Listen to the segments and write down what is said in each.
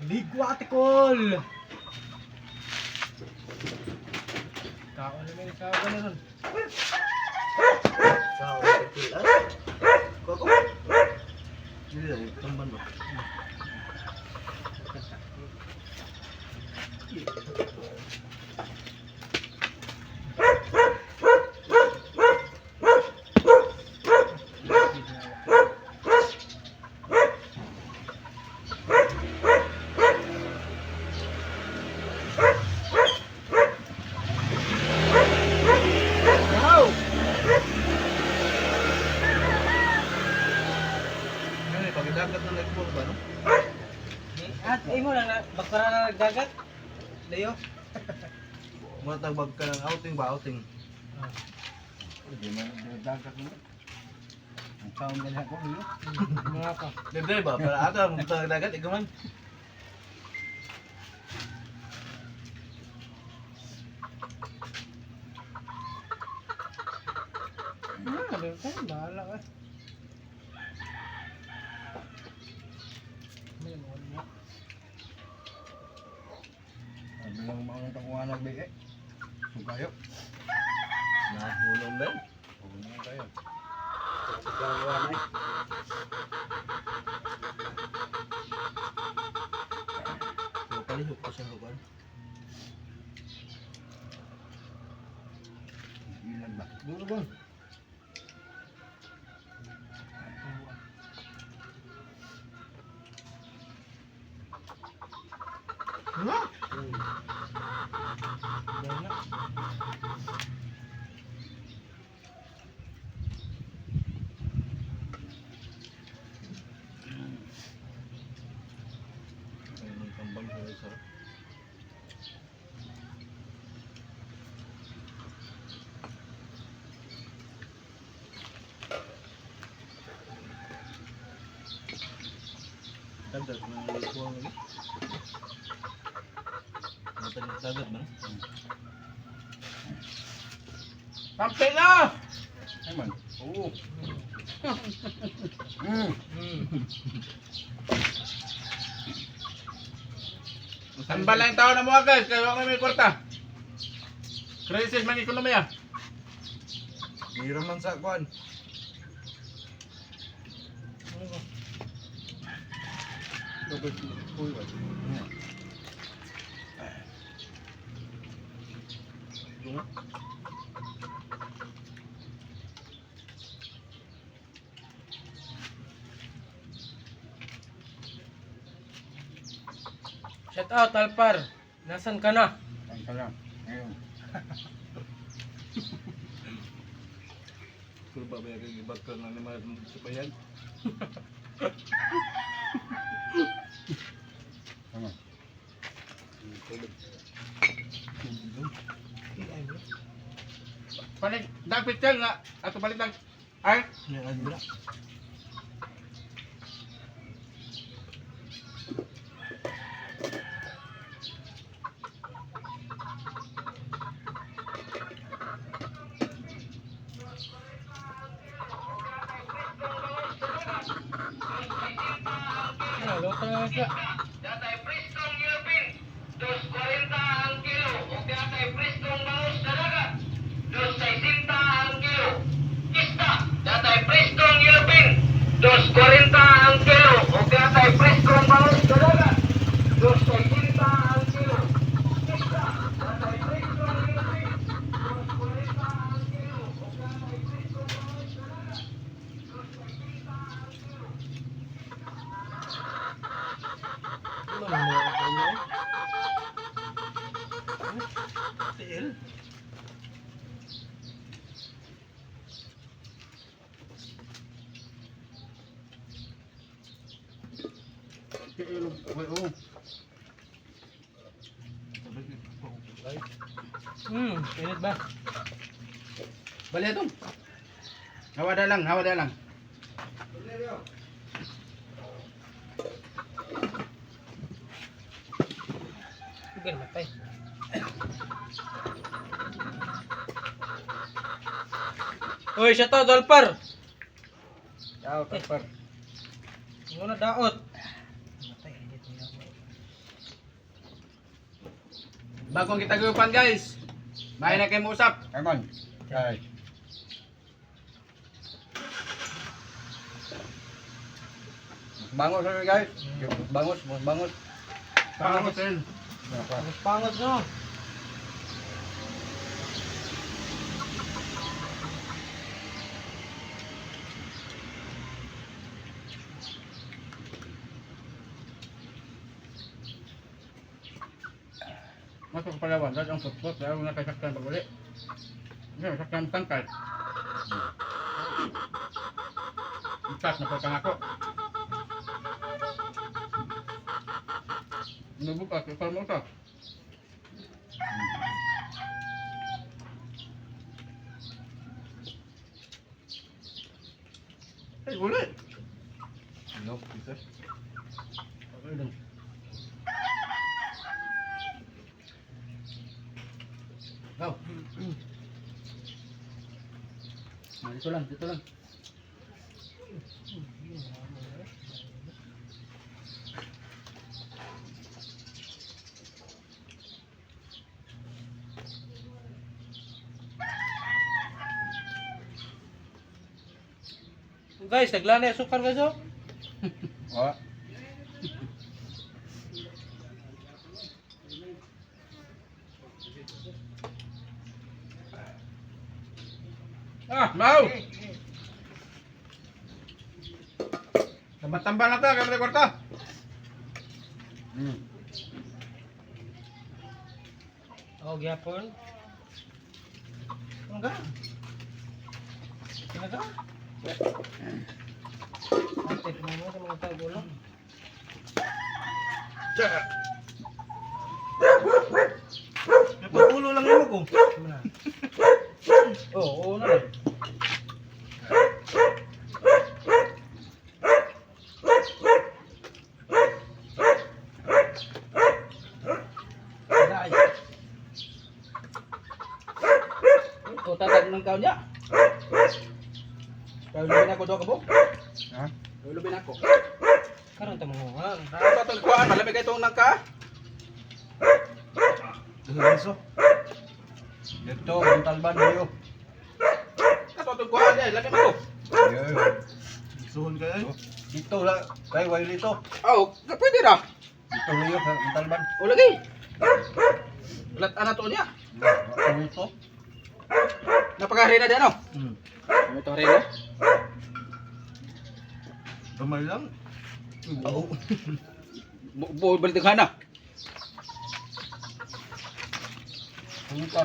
Ligwatikol! Kao naman yung kao na ron. Sao kecil ah? Kok? Ini dari teman loh. Ini pakai jaket na nagpuro ba no? At mo lang na, bakara na nagdagat. Leo. Matagag ka ng outing ba outing? Hindi man nagdagat mo. Ang sound na ako niyo. Mga ka. Libre ba? Para ato ang dagat ikaw man. Bahala ka. May mga niya. Ang bilang mga tanguan nagbiye. Sugayo. Nahulong din. Oo na kayo. So palihok ko siya huban. Ilan ba? Duro bang. Yan na. Ay magtambal sa sarap. Dagat ng buwang ulit. Matalit dagat ba? Kampi na! Ay man. Oo. Ang balang tao na mga guys, kayo ang may kwarta. Crisis man ekonomiya. Hira man sa kuan. Dapat uy ba. Bunga. Shout out Alpar. Nasaan ka na? Ang kalam. Ngayon. Kung ba ba yung ibagkar na naman sa bayan? Tama. Balik, dag picture nga. Ato balik dag. Ay, Yan ang bila. ano ka siya? Datay pristong yelpin, 2.40 ang kilo. O datay pristong bangus na dagat, 2.60 ang kilo. Isda, datay pristong yelpin, 2.40 ang kilo. O datay pristong bangus na dagat, 2.60 ang kilo. Isda, datay pristong yelpin, 2.40 ang kilo. O datay pristong bangus na dagat, 2.60 ang kilo. Ano man mo ako niya? Tiil. Kilo. Oo. Init ba? Bali ito. Hawa da lang, hawa da lang. Bukan matay. Oy, shout out Alpar. Ciao, Tapar. Muna daot. Matay, edit niya ako. Bagong kita gupan guys. May na kayo usap. Come on. Okay. Bangus kami guys. Bangus, bangus. Pangot rin. Pangot no. Masuk ke Palawan, dah jangkut bos, dah nak sakkan balik. Ni sakkan tangkai. Ikat nak potong aku. Ini buka ke motor. Boleh. No, bisa. Kau. Nah, dito lang, dito lang. Guys, naglanay sukar guys oh. Oh. Ah, mau. Tambah-tambah na to, kamera kwarta. Oh, gyapon. Enggak. Enggak. Ate, mo sa mga tao gulo. Napulo lang mo ko. Oo na. Kau tatag ng kau niya. Kau lubin ako do kabo. Ha? Kau lubin ako. Karon ta mo ha. Ano to kuan, malamig itong nangka. Diretso. Dito, Montalban dito. Ano to kuan niya, lamig mo. Suhon kayo. Dito la, kay way dito. Oh, pwede ra. Dito layo sa Montalban. O lagi. Ulat ana to niya. Dito. Napagahari na diyan oh. Ano to rin oh? Gamay lang. Oo. Buo balik na.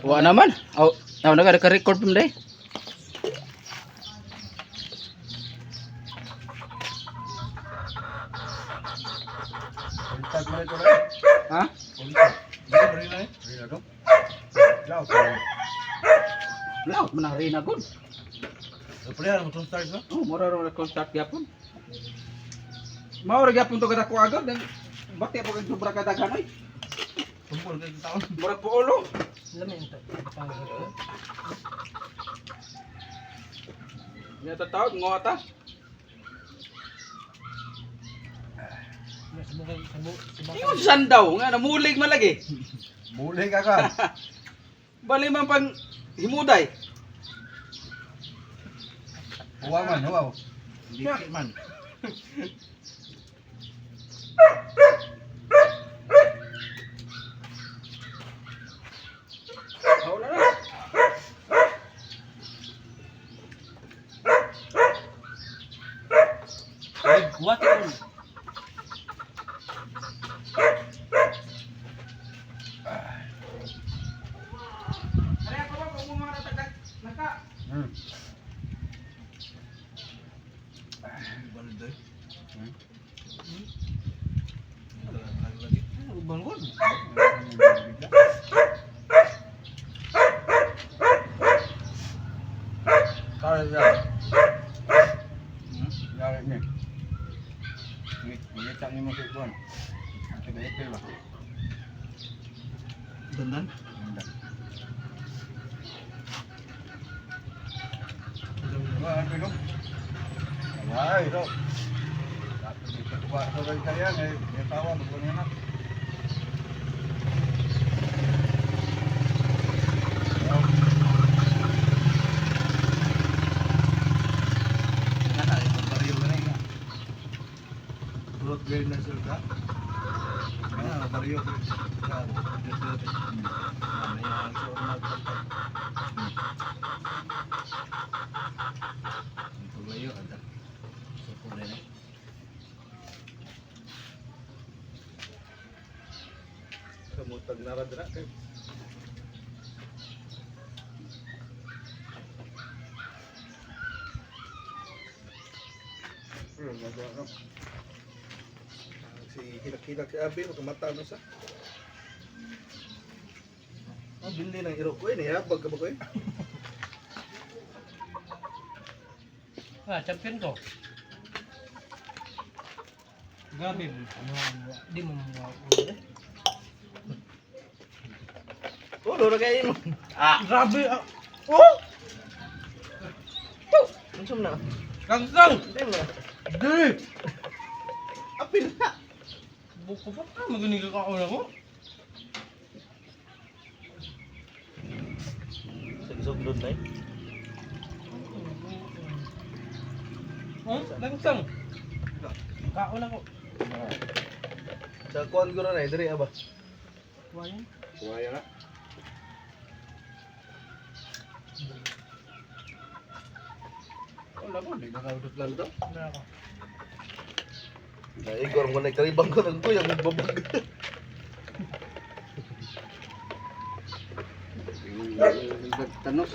Wa naman. Oh, naka-record pum dai. Kontak mo ito na. Ha? Kontak. Dito rin na eh. Rin na to. Lao, Laut man rin na gud. Pwede mo itong start no? Oh, mura ra ko start gyapon. Mao ra gyapon to kada ko agad dan bati po kag sobra kada ganay. Tumpol kayo sa taon. Mura po ulo. Lamin ta. Nya ta taw ngota. Ingon sandaw nga namulig man lagi. Muli ka ka. Bali man pang himuday. Huwag man, huwag. Dikit man. Wala na. Ay, kuwat ko. Ari ako ba kung mga natagdag naka. Balday. Bangun. Kaya siya. Gawin niya. Ngitak niyo mo sa ikuan. Tiga-ipil ba? Dandan. Dandan. Ano ito? Ay, ito. Tapos ito ba? Ito ba kaya? May tawa. Magpano na. Order na sila ka. Ah, Mario. Ah, Mamaya ang suot na pagkat. Ang paglayo, ada. Sukure na. Kamutag na radra kay. Magawa ka. Si hilak-hilak si Abi, makamata na sa. Ah, bindi ng iro ko eh, niyabag ka ba ko eh? Ah, champion ko. Grabe, di mo mawawala. Oh, lora kayo mo. Grabe, Oh! Oh! Ansam na. kagsang! Hindi mo na. Di! Apil na. Buko pa ka, maganig ka una ko. Sagsog doon na eh. Kagsang! Kauna ko. Sa kuwan ko na eh, diri aba. Kuwain. Kuwaya na. Wala mo, di Nakaudot lang to. Wala ako. Na Igor mo na karibang ko ng kuya magbabag. Tanos.